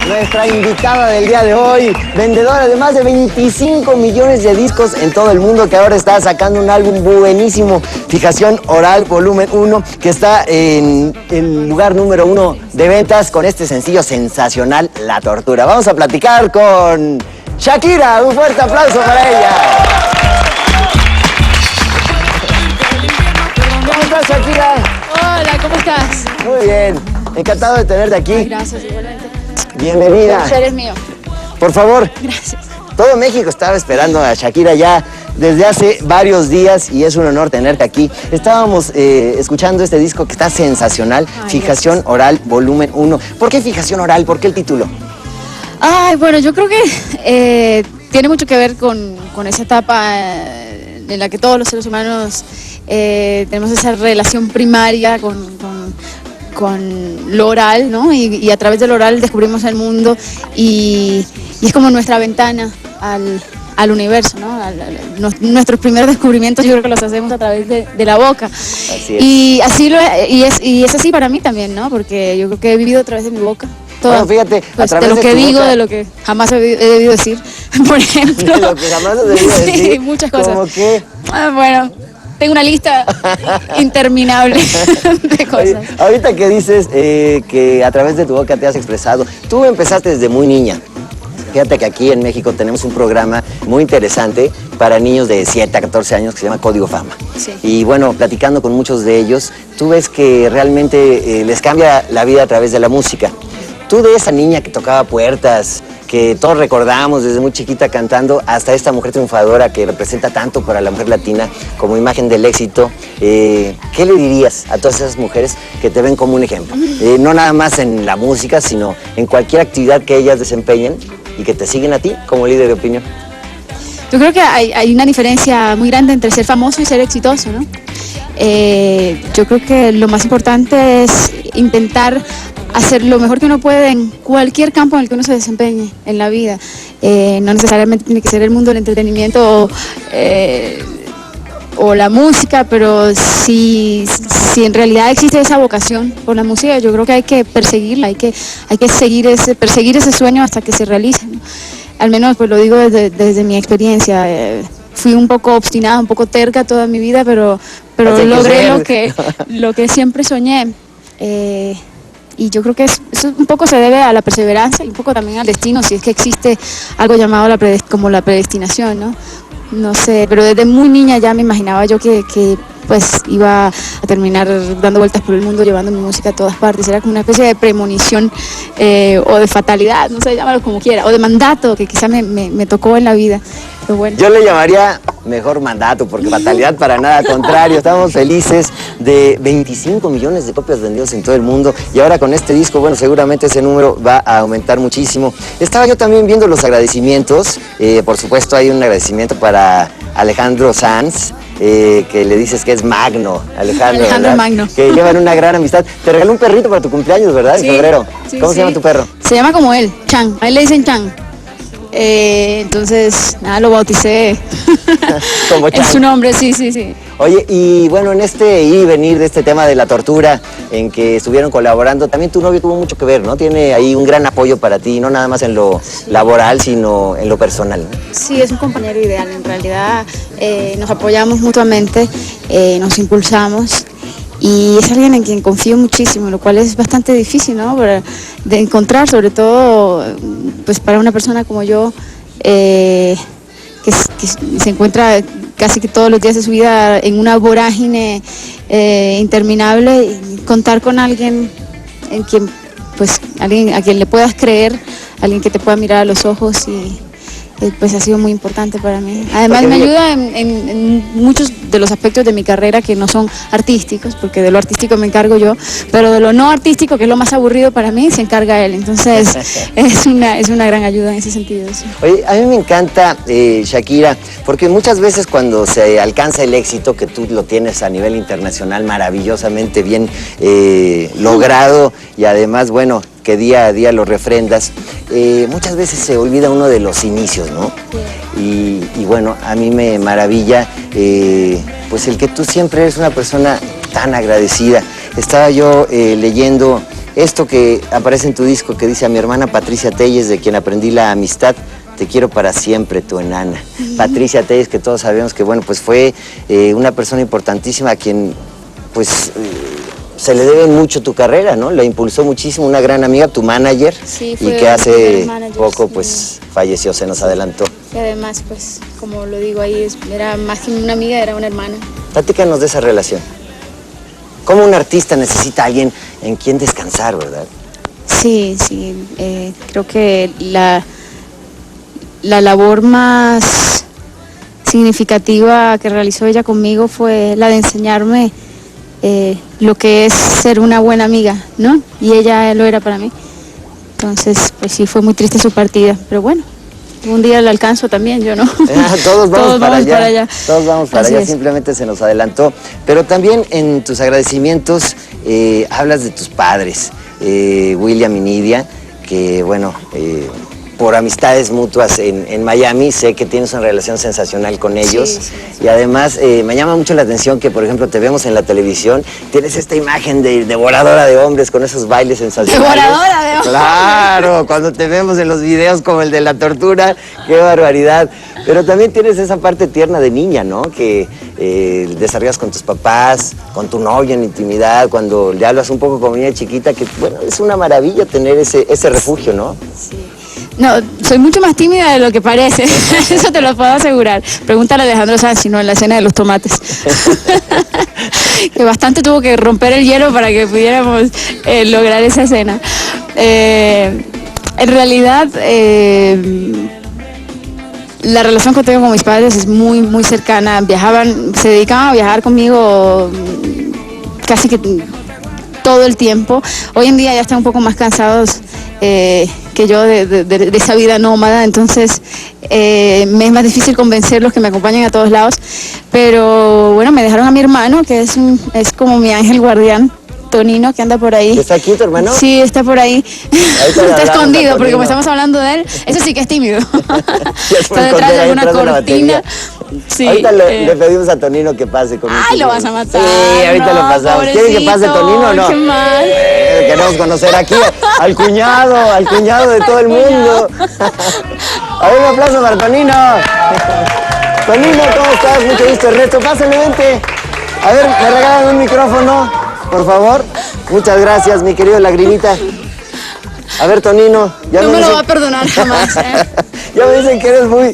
nuestra invitada del día de hoy, vendedora de más de 25 millones de discos en todo el mundo, que ahora está sacando un álbum buenísimo, Fijación Oral Volumen 1, que está en el lugar número 1 de ventas con este sencillo sensacional, La Tortura. Vamos a platicar con Shakira, un fuerte aplauso para ella. ¿Cómo estás, Shakira? Hola, ¿cómo estás? Muy bien, encantado de tenerte aquí. Ay, gracias, igualmente. Bienvenida. El eres mío. Por favor. Gracias. Todo México estaba esperando a Shakira ya desde hace varios días y es un honor tenerte aquí. Estábamos escuchando este disco que está sensacional, Fijación Oral Volumen 1. ¿Por qué Fijación Oral? ¿Por qué el título? Ay, bueno, yo creo que tiene mucho que ver con esa etapa en la que todos los seres humanos tenemos esa relación primaria con lo oral, ¿no? Y a través del oral descubrimos el mundo y es como nuestra ventana al universo, ¿no? Nuestros primeros descubrimientos yo creo que los hacemos a través de la boca. Así es. Y es así para mí también, ¿no? Porque yo creo que he vivido a través de mi boca. Bueno, fíjate, pues, a través de lo que digo, boca, de lo que jamás he debido decir, por ejemplo. De lo que jamás has debido decir. Sí, muchas cosas. ¿Cómo qué? Bueno, tengo una lista interminable de cosas. Oye, ahorita que dices que a través de tu boca te has expresado, tú empezaste desde muy niña. Fíjate que aquí en México tenemos un programa muy interesante para niños de 7 a 14 años que se llama Código Fama. Sí. Y bueno, platicando con muchos de ellos, tú ves que realmente les cambia la vida a través de la música. Tú de esa niña que tocaba puertas, que todos recordamos desde muy chiquita cantando, hasta esta mujer triunfadora que representa tanto para la mujer latina como imagen del éxito, ¿qué le dirías a todas esas mujeres que te ven como un ejemplo? No nada más en la música, sino en cualquier actividad que ellas desempeñen y que te siguen a ti como líder de opinión. Yo creo que hay una diferencia muy grande entre ser famoso y ser exitoso, ¿no? Yo creo que lo más importante es intentar hacer lo mejor que uno puede en cualquier campo en el que uno se desempeñe en la vida. No necesariamente tiene que ser el mundo del entretenimiento o la música, pero si en realidad existe esa vocación por la música, yo creo que hay que perseguirla, hay que perseguir ese sueño hasta que se realice, ¿no? Al menos pues lo digo desde mi experiencia. Fui un poco obstinada, un poco terca toda mi vida, pero logré lo que siempre soñé. Y yo creo que eso un poco se debe a la perseverancia y un poco también al destino, si es que existe algo llamado como la predestinación, ¿no? No sé, pero desde muy niña ya me imaginaba yo que pues iba a terminar dando vueltas por el mundo llevando mi música a todas partes. Era como una especie de premonición o de fatalidad, no sé, llámalo como quiera, o de mandato que quizá me tocó en la vida. Pero bueno. Yo le llamaría mejor mandato, porque fatalidad para nada, al contrario. Estamos felices de 25 millones de copias vendidas en todo el mundo y ahora con este disco, bueno, seguramente ese número va a aumentar muchísimo. Estaba yo también viendo los agradecimientos, por supuesto hay un agradecimiento para Alejandro Sanz, que le dices que es Magno, Alejandro Magno. Que llevan una gran amistad. Te regaló un perrito para tu cumpleaños, ¿verdad? En febrero. Sí, ¿Cómo se llama tu perro? Se llama como él, Chan, a él le dicen Chan. Entonces, nada, lo bauticé Como Chan. en su nombre, sí. Oye, y bueno, en este ir y venir de este tema de la tortura en que estuvieron colaborando, también tu novio tuvo mucho que ver, ¿no? Tiene ahí un gran apoyo para ti, no nada más en lo laboral, sino en lo personal, ¿no? Sí, es un compañero ideal, en realidad nos apoyamos mutuamente, nos impulsamos. Y es alguien en quien confío muchísimo, lo cual es bastante difícil, ¿no? De encontrar, sobre todo pues para una persona como yo, que se encuentra casi que todos los días de su vida en una vorágine interminable, y contar con alguien alguien a quien le puedas creer, alguien que te pueda mirar a los ojos y pues ha sido muy importante para mí. Además me ayuda en muchos de los aspectos de mi carrera que no son artísticos, porque de lo artístico me encargo yo, pero de lo no artístico, que es lo más aburrido para mí, se encarga él. Entonces es una gran ayuda en ese sentido. Sí. Oye, a mí me encanta, Shakira, porque muchas veces cuando se alcanza el éxito, que tú lo tienes a nivel internacional maravillosamente bien logrado y además, bueno, que día a día lo refrendas, muchas veces se olvida uno de los inicios, ¿no? Sí. Y bueno, a mí me maravilla pues el que tú siempre eres una persona tan agradecida. Estaba yo leyendo esto que aparece en tu disco que dice: a mi hermana Patricia Telles, de quien aprendí la amistad, te quiero para siempre, tu enana. Patricia Telles, que todos sabemos que, bueno, pues fue una persona importantísima a quien, pues, se le debe mucho tu carrera, ¿no? La impulsó muchísimo, una gran amiga, tu manager, sí, y que hace poco, pues, falleció, se nos adelantó. Y además, pues, como lo digo ahí, era más que una amiga, era una hermana. Platícanos de esa relación. ¿Cómo un artista necesita a alguien en quien descansar, verdad? Sí, creo que la labor más significativa que realizó ella conmigo fue la de enseñarme lo que es ser una buena amiga, ¿no? Y ella lo era para mí. Entonces, pues sí, fue muy triste su partida, pero bueno, un día la alcanzo también, yo no. Todos vamos para allá. Todos vamos para Así allá, es. simplemente se nos adelantó. Pero también en tus agradecimientos hablas de tus padres, William y Nidia, que bueno, por amistades mutuas en Miami, sé que tienes una relación sensacional con ellos. Sí. Y además me llama mucho la atención que, por ejemplo, te vemos en la televisión, tienes esta imagen de devoradora de hombres con esos bailes sensacionales. Devoradora de hombres. Claro, cuando te vemos en los videos como el de la tortura, qué barbaridad. Pero también tienes esa parte tierna de niña, ¿no? Que desarrollas con tus papás, con tu novia en intimidad, cuando le hablas un poco como niña chiquita, que bueno, es una maravilla tener ese refugio, ¿no? Sí. No, soy mucho más tímida de lo que parece, eso te lo puedo asegurar. Pregúntale a Alejandro Sanz, sino en la escena de los tomates. Que bastante tuvo que romper el hielo para que pudiéramos lograr esa escena. En realidad, la relación que tengo con mis padres es muy, muy cercana. Se dedicaban a viajar conmigo casi que todo el tiempo. Hoy en día ya están un poco más cansados que yo de esa vida nómada, entonces me es más difícil convencerlos que me acompañen a todos lados, pero bueno, me dejaron a mi hermano, que es como mi ángel guardián, Tonino, que anda por ahí. ¿Está aquí tu hermano? Sí, está por ahí. Está escondido, porque como estamos hablando de él, eso sí que es tímido. Está detrás de alguna cortina. Sí, ahorita le pedimos a Tonino que pase con ¡ay, lo vas a matar! Sí, ahorita lo pasamos. ¿Quieren que pase Tonino o no? ¡Qué mal! Queremos conocer aquí al cuñado de todo el mundo. A ver, un aplauso para Tonino. Tonino, ¿cómo estás? Mucho gusto, Ernesto. Pásale, vente. A ver, ¿me regalan un micrófono, por favor? Muchas gracias, mi querido Lagrimita. A ver, Tonino. Ya no me lo va a perdonar jamás, Ya me dicen que eres muy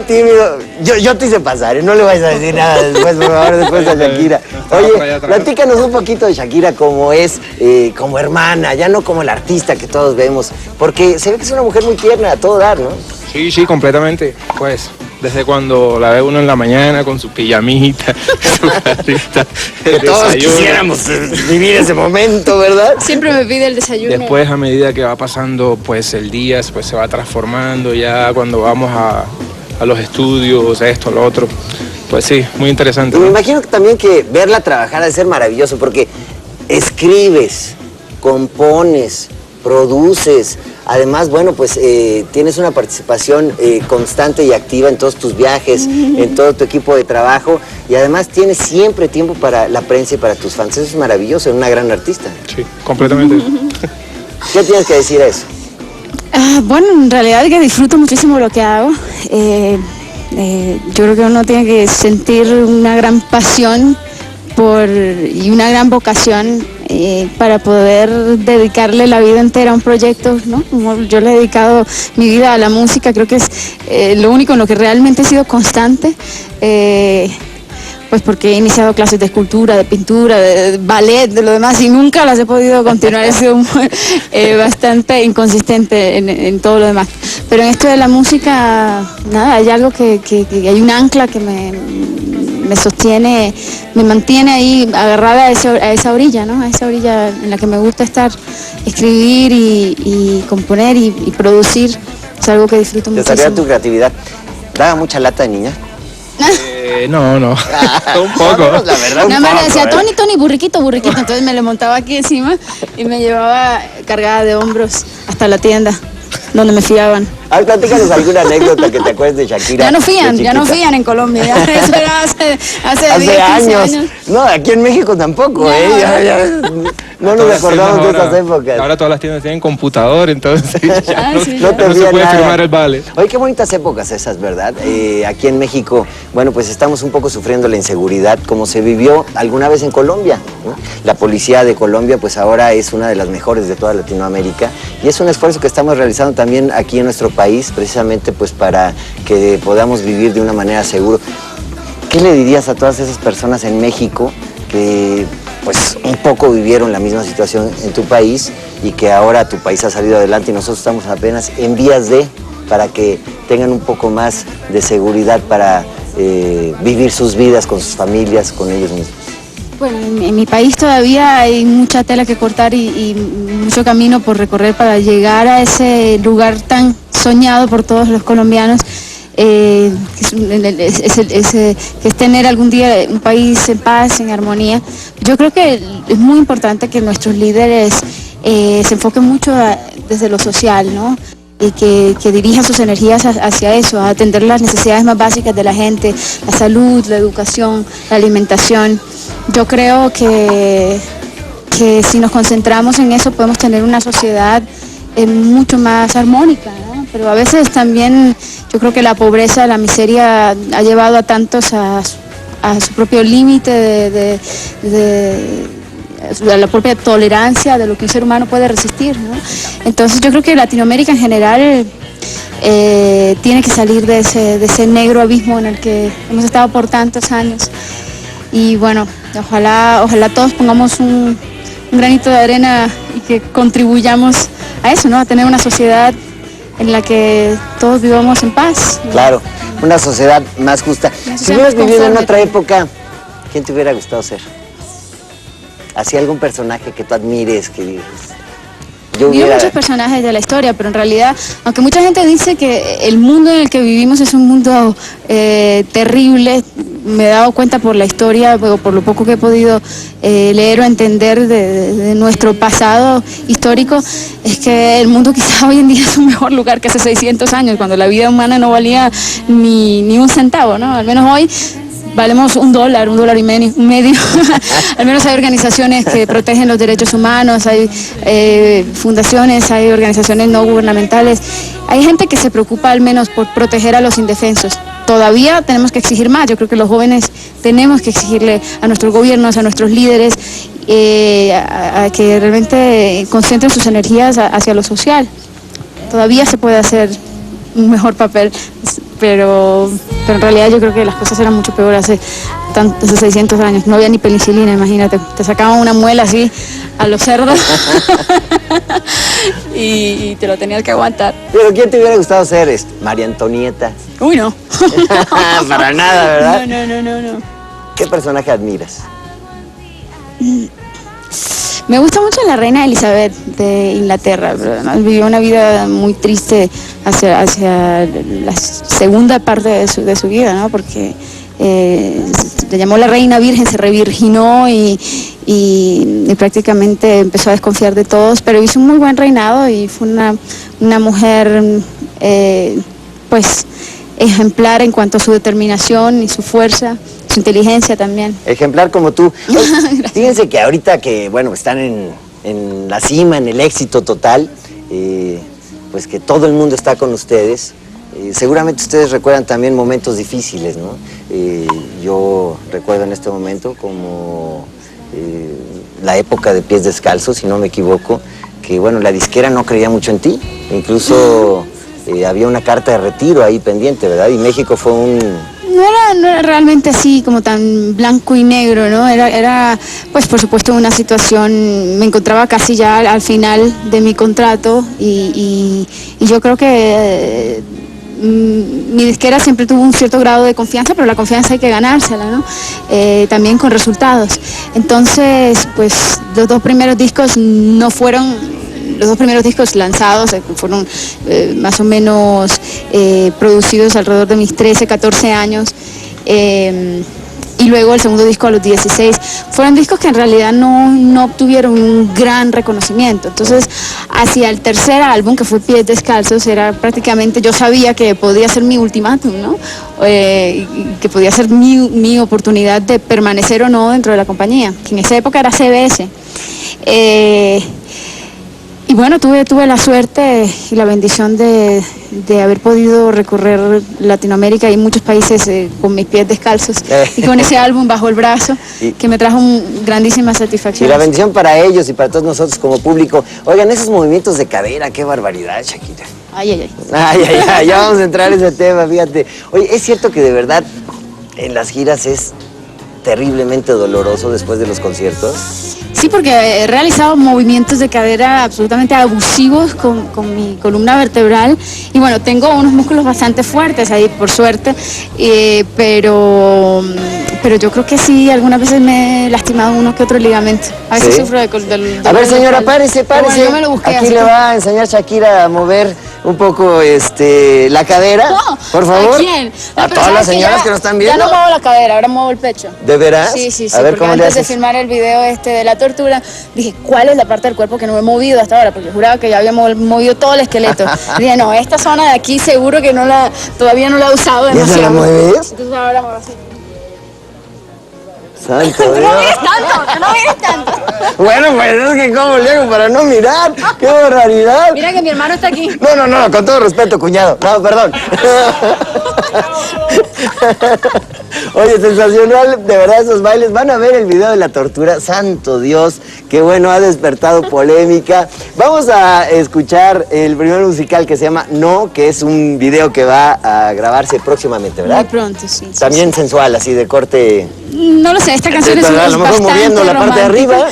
tímido. Yo te hice pasar, no le vayas a decir nada después, por favor, después a Shakira. Oye, platícanos un poquito de Shakira, como es, como hermana, ya no como la artista que todos vemos, porque se ve que es una mujer muy tierna, a todo dar, ¿no? Sí, completamente. Pues, desde cuando la ve uno en la mañana con su pijamita, su carita, todos quisiéramos vivir ese momento, ¿verdad? Siempre me pide el desayuno. Después, a medida que va pasando pues el día, pues se va transformando, ya cuando vamos a los estudios, esto, lo otro, pues sí, muy interesante. Y me ¿no? imagino que también que verla trabajar ha de ser maravilloso, porque escribes, compones, produces. Además, bueno, pues tienes una participación constante y activa en todos tus viajes, en todo tu equipo de trabajo, y además tienes siempre tiempo para la prensa y para tus fans. Eso es maravilloso, eres una gran artista. Sí, completamente. ¿Qué tienes que decir a eso? Bueno, en realidad es que disfruto muchísimo lo que hago. Yo creo que uno tiene que sentir una gran pasión y una gran vocación para poder dedicarle la vida entera a un proyecto, ¿no? Como yo le he dedicado mi vida a la música, creo que es lo único en lo que realmente he sido constante, pues porque he iniciado clases de escultura, de pintura, de ballet, de lo demás, y nunca las he podido continuar, he sido bastante inconsistente en todo lo demás. Pero en esto de la música, nada, hay algo que hay un ancla que me sostiene, me mantiene ahí agarrada a esa orilla, ¿no? A esa orilla en la que me gusta estar, escribir y componer y producir. Es algo que disfruto mucho. Te salía tu creatividad. ¿Daba mucha lata de niña? No. Un poco. La verdad, Nada más le decía, Tony, burriquito. Entonces me le montaba aquí encima y me llevaba cargada de hombros hasta la tienda donde me fiaban. A ver, platícanos alguna anécdota que te acuerdes de Shakira. Ya no fían en Colombia, eso era hace 10, 15 años. No, aquí en México tampoco, No, no nos acordamos de esas épocas. Ahora todas las tiendas tienen computador, entonces ya sí, no te no se puede nada. firmar el vale. Oye, qué bonitas épocas esas, ¿verdad? Aquí en México, bueno, pues estamos un poco sufriendo la inseguridad como se vivió alguna vez en Colombia, ¿no? La policía de Colombia, pues ahora es una de las mejores de toda Latinoamérica y es un esfuerzo que estamos realizando también aquí en nuestro país, precisamente pues para que podamos vivir de una manera segura. ¿Qué le dirías a todas esas personas en México que pues un poco vivieron la misma situación en tu país y que ahora tu país ha salido adelante y nosotros estamos apenas en vías para que tengan un poco más de seguridad para vivir sus vidas con sus familias, con ellos mismos? Bueno, en mi país todavía hay mucha tela que cortar y mucho camino por recorrer para llegar a ese lugar tan soñado por todos los colombianos, que es tener algún día un país en paz, en armonía. Yo creo que es muy importante que nuestros líderes se enfoquen mucho desde lo social, ¿no? Y que dirijan sus energías hacia eso, a atender las necesidades más básicas de la gente, la salud, la educación, la alimentación. Yo creo que si nos concentramos en eso podemos tener una sociedad mucho más armónica, ¿no? Pero a veces también yo creo que la pobreza, la miseria ha llevado a tantos a su propio límite a la propia tolerancia de lo que un ser humano puede resistir, ¿no? Entonces yo creo que Latinoamérica en general tiene que salir de ese negro abismo en el que hemos estado por tantos años. Y bueno, ojalá todos pongamos un granito de arena y que contribuyamos a eso, ¿no? A tener una sociedad en la que todos vivamos en paz, ¿no? Claro, una sociedad más justa. Si hubieras vivido en otra época, ¿quién te hubiera gustado ser? ¿Así algún personaje que tú admires, que digas? Miro muchos personajes de la historia, pero en realidad, aunque mucha gente dice que el mundo en el que vivimos es un mundo terrible, me he dado cuenta por la historia, por lo poco que he podido leer o entender de nuestro pasado histórico, es que el mundo quizá hoy en día es un mejor lugar que hace 600 años, cuando la vida humana no valía ni un centavo, ¿no? Al menos hoy valemos $1 y medio. Al menos hay organizaciones que protegen los derechos humanos, hay fundaciones, hay organizaciones no gubernamentales. Hay gente que se preocupa al menos por proteger a los indefensos. Todavía tenemos que exigir más. Yo creo que los jóvenes tenemos que exigirle a nuestros gobiernos, a nuestros líderes, a que realmente concentren sus energías hacia lo social. Todavía se puede hacer un mejor papel, pero en realidad yo creo que las cosas eran mucho peor hace 600 años. No había ni penicilina, imagínate. Te sacaban una muela así a los cerdos y te lo tenías que aguantar. ¿Pero quién te hubiera gustado ser? María Antonieta. Uy, no. Para nada, ¿verdad? No. ¿Qué personaje admiras? Me gusta mucho la reina Elizabeth de Inglaterra, pero además vivió una vida muy triste hacia la segunda parte de su vida, ¿no? Porque le llamó la reina virgen, se revirginó y prácticamente empezó a desconfiar de todos, pero hizo un muy buen reinado y fue una mujer pues ejemplar en cuanto a su determinación y su fuerza, su inteligencia también. Ejemplar como tú. Fíjense que ahorita que, bueno, están en la cima, en el éxito total, pues que todo el mundo está con ustedes. Seguramente ustedes recuerdan también momentos difíciles, ¿no? Yo recuerdo en este momento como la época de Pies Descalzos, si no me equivoco, que bueno, la disquera no creía mucho en ti, incluso había una carta de retiro ahí pendiente, ¿verdad? Y México fue No era realmente así como tan blanco y negro, ¿no? Era pues por supuesto una situación, me encontraba casi ya al final de mi contrato y yo creo que mi disquera siempre tuvo un cierto grado de confianza, pero la confianza hay que ganársela, ¿no? También con resultados. Entonces, pues los dos primeros discos lanzados fueron más o menos producidos alrededor de mis 13, 14 años. Y y luego el segundo disco a los 16. Fueron discos que en realidad no obtuvieron un gran reconocimiento. Entonces, hacia el tercer álbum, que fue Pies Descalzos, era prácticamente, yo sabía que podía ser mi ultimátum, ¿no? Que podía ser mi oportunidad de permanecer o no dentro de la compañía, que en esa época era CBS. Y bueno, tuve la suerte y la bendición de haber podido recorrer Latinoamérica y muchos países con mis pies descalzos y con ese álbum bajo el brazo que me trajo grandísima satisfacción. Y la bendición para ellos y para todos nosotros como público. Oigan, esos movimientos de cadera, qué barbaridad, Shakira. Ay, Ya vamos a entrar en ese tema, fíjate. Oye, es cierto que de verdad en las giras es terriblemente doloroso después de los conciertos. Sí, porque he realizado movimientos de cadera absolutamente abusivos con mi columna vertebral y bueno, tengo unos músculos bastante fuertes ahí, por suerte, pero yo creo que sí, algunas veces me he lastimado uno que otro ligamento. A veces sufro de A ver, señora, párese. Bueno, yo me lo busqué, aquí le va a enseñar Shakira a mover un poco la cadera, no, por favor. ¿A quién? No, a todas las señoras que nos están viendo. Ya no muevo la cadera, ahora muevo el pecho. ¿De veras? Sí, a ver, porque ¿cómo antes le haces? de filmar el video de la tortura, dije, ¿cuál es la parte del cuerpo que no he movido hasta ahora? Porque juraba que ya había movido todo el esqueleto. Dije, no, esta zona de aquí seguro que todavía no la he usado demasiado. ¿Y esa la mueves? Entonces ahora muevo así. Santo No Dios. no mires tanto. Bueno, pues es que cómo le hago para no mirar. ¡Qué barbaridad! Mira que mi hermano está aquí. No, con todo respeto, cuñado. No, perdón. Oye, sensacional, de verdad, esos bailes. Van a ver el video de la tortura. Santo Dios, qué bueno, ha despertado polémica. Vamos a escuchar el primer musical que se llama No, que es un video que va a grabarse próximamente, ¿verdad? Muy pronto, sí. También sensual, así de corte. No lo sé, esta canción es a lo mejor bastante moviendo la parte de romántica. arriba.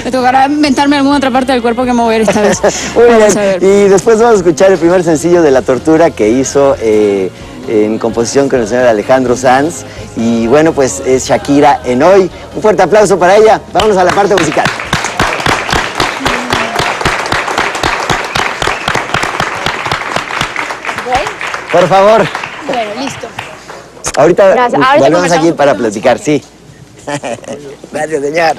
Me tocará inventarme alguna otra parte del cuerpo que mover esta vez. Muy Vamos a bien. ver. Y después vamos a escuchar el primer sencillo de La Tortura que hizo en composición con el señor Alejandro Sanz. Y bueno, pues es Shakira en Hoy. Un fuerte aplauso para ella. Vámonos a la parte musical. Por favor. Bueno, listo. Ahorita Gracias. Ahorita volvemos aquí conversamos. para platicar, sí. Gracias, señor.